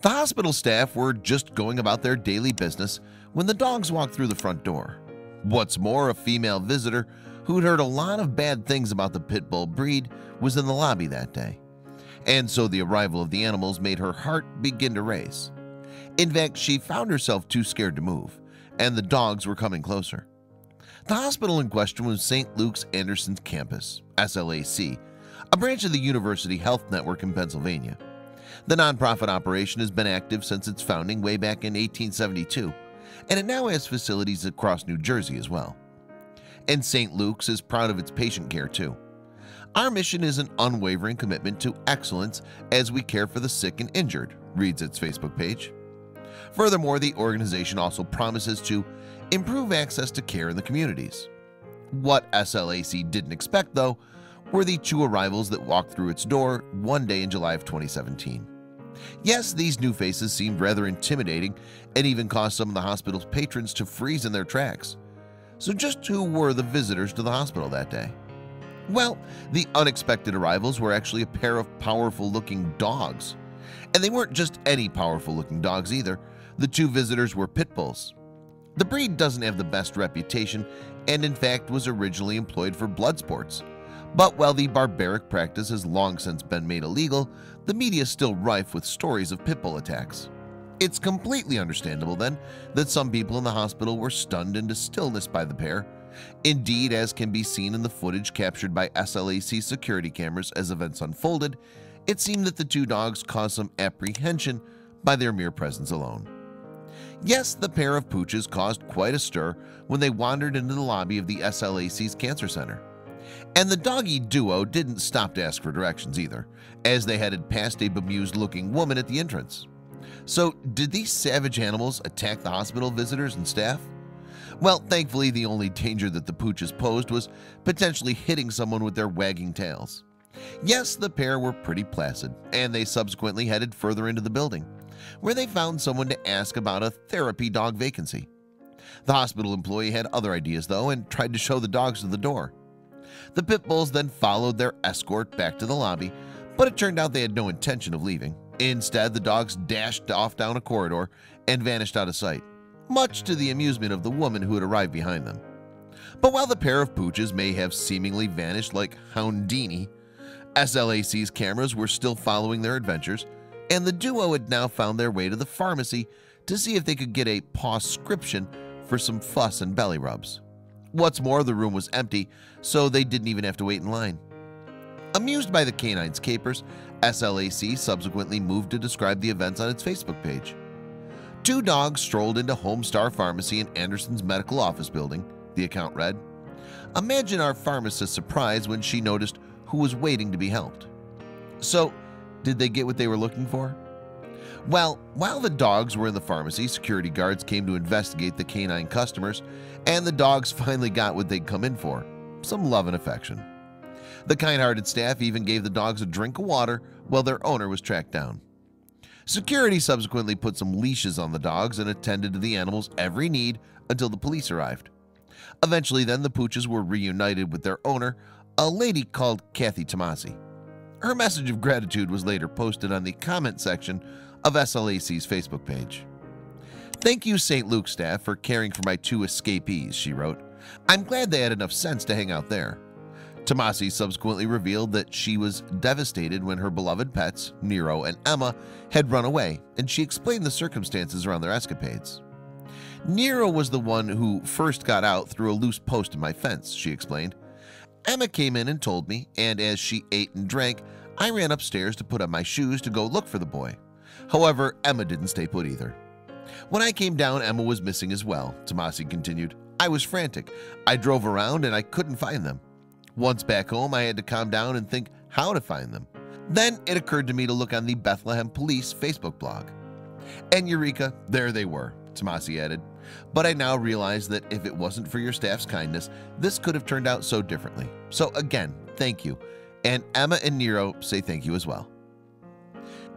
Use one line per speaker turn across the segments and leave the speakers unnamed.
The hospital staff were just going about their daily business when the dogs walked through the front door. What's more, a female visitor who'd heard a lot of bad things about the pit bull breed was in the lobby that day, and so the arrival of the animals made her heart begin to race. In fact, she found herself too scared to move, and the dogs were coming closer. The hospital in question was St. Luke's Anderson Campus, SLAC, a branch of the University Health Network in Pennsylvania. The nonprofit operation has been active since its founding way back in 1872, and it now has facilities across New Jersey as well. And St. Luke's is proud of its patient care too. Our mission is an unwavering commitment to excellence as we care for the sick and injured, reads its Facebook page. Furthermore, the organization also promises to improve access to care in the communities. What SLAC didn't expect, though, were the two arrivals that walked through its door one day in July of 2017. Yes, these new faces seemed rather intimidating and even caused some of the hospital's patrons to freeze in their tracks. So just who were the visitors to the hospital that day? Well, the unexpected arrivals were actually a pair of powerful-looking dogs. And they weren't just any powerful-looking dogs either. The two visitors were pit bulls. The breed doesn't have the best reputation and in fact was originally employed for blood sports. But while the barbaric practice has long since been made illegal, the media is still rife with stories of pit bull attacks. It's completely understandable then that some people in the hospital were stunned into stillness by the pair. Indeed, as can be seen in the footage captured by SLAC security cameras as events unfolded, it seemed that the two dogs caused some apprehension by their mere presence alone. Yes, the pair of pooches caused quite a stir when they wandered into the lobby of the SLAC's cancer center. And the doggy duo didn't stop to ask for directions either, as they headed past a bemused-looking woman at the entrance. So, did these savage animals attack the hospital visitors and staff? Well, thankfully, the only danger that the pooches posed was potentially hitting someone with their wagging tails. Yes, the pair were pretty placid, and they subsequently headed further into the building, where they found someone to ask about a therapy dog vacancy. The hospital employee had other ideas, though, and tried to show the dogs to the door. The pit bulls then followed their escort back to the lobby, but it turned out they had no intention of leaving. Instead, the dogs dashed off down a corridor and vanished out of sight, much to the amusement of the woman who had arrived behind them. But while the pair of pooches may have seemingly vanished like Houdini, SLAC's cameras were still following their adventures, and the duo had now found their way to the pharmacy to see if they could get a prescription for some fuss and belly rubs. What's more, the room was empty, so they didn't even have to wait in line. Amused by the canine's capers, SLAC subsequently moved to describe the events on its Facebook page. Two dogs strolled into Homestar Pharmacy in Anderson's medical office building, the account read. Imagine our pharmacist's surprise when she noticed who was waiting to be helped. So, did they get what they were looking for? Well, while the dogs were in the pharmacy, security guards came to investigate the canine customers, and the dogs finally got what they'd come in for, some love and affection. The kind-hearted staff even gave the dogs a drink of water while their owner was tracked down. Security subsequently put some leashes on the dogs and attended to the animals' every need until the police arrived. Eventually then, the pooches were reunited with their owner, a lady called Kathy Tomasi. Her message of gratitude was later posted on the comment section of SLAC's Facebook page. Thank you, St. Luke staff, for caring for my two escapees, she wrote. I'm glad they had enough sense to hang out there. Tomasi subsequently revealed that she was devastated when her beloved pets, Nero and Emma, had run away, and she explained the circumstances around their escapades. Nero was the one who first got out through a loose post in my fence, she explained. Emma came in and told me, and as she ate and drank, I ran upstairs to put on my shoes to go look for the boy. However, Emma didn't stay put either. When I came down, Emma was missing as well, Tomasi continued. I was frantic. I drove around and I couldn't find them. Once back home, I had to calm down and think how to find them. Then it occurred to me to look on the Bethlehem Police Facebook blog. And eureka, there they were, Tomasi added. But I now realize that if it wasn't for your staff's kindness, this could have turned out so differently. So again, thank you. And Emma and Nero say thank you as well.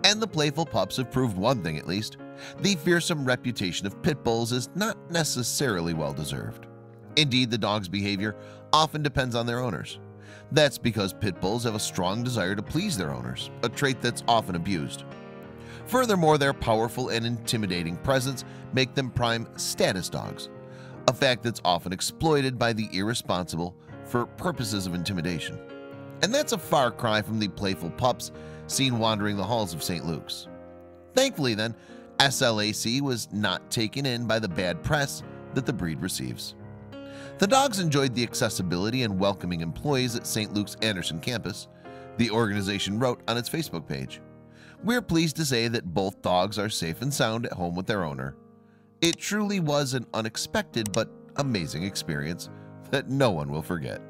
And the playful pups have proved one thing at least. The fearsome reputation of pit bulls is not necessarily well-deserved. Indeed, the dog's behavior often depends on their owners. That's because pit bulls have a strong desire to please their owners, a trait that's often abused. Furthermore, their powerful and intimidating presence make them prime status dogs, a fact that's often exploited by the irresponsible for purposes of intimidation. And that's a far cry from the playful pups seen wandering the halls of St. Luke's. Thankfully then, SLAC was not taken in by the bad press that the breed receives. The dogs enjoyed the accessibility and welcoming employees at St. Luke's Anderson campus, the organization wrote on its Facebook page. We're pleased to say that both dogs are safe and sound at home with their owner. It truly was an unexpected but amazing experience that no one will forget.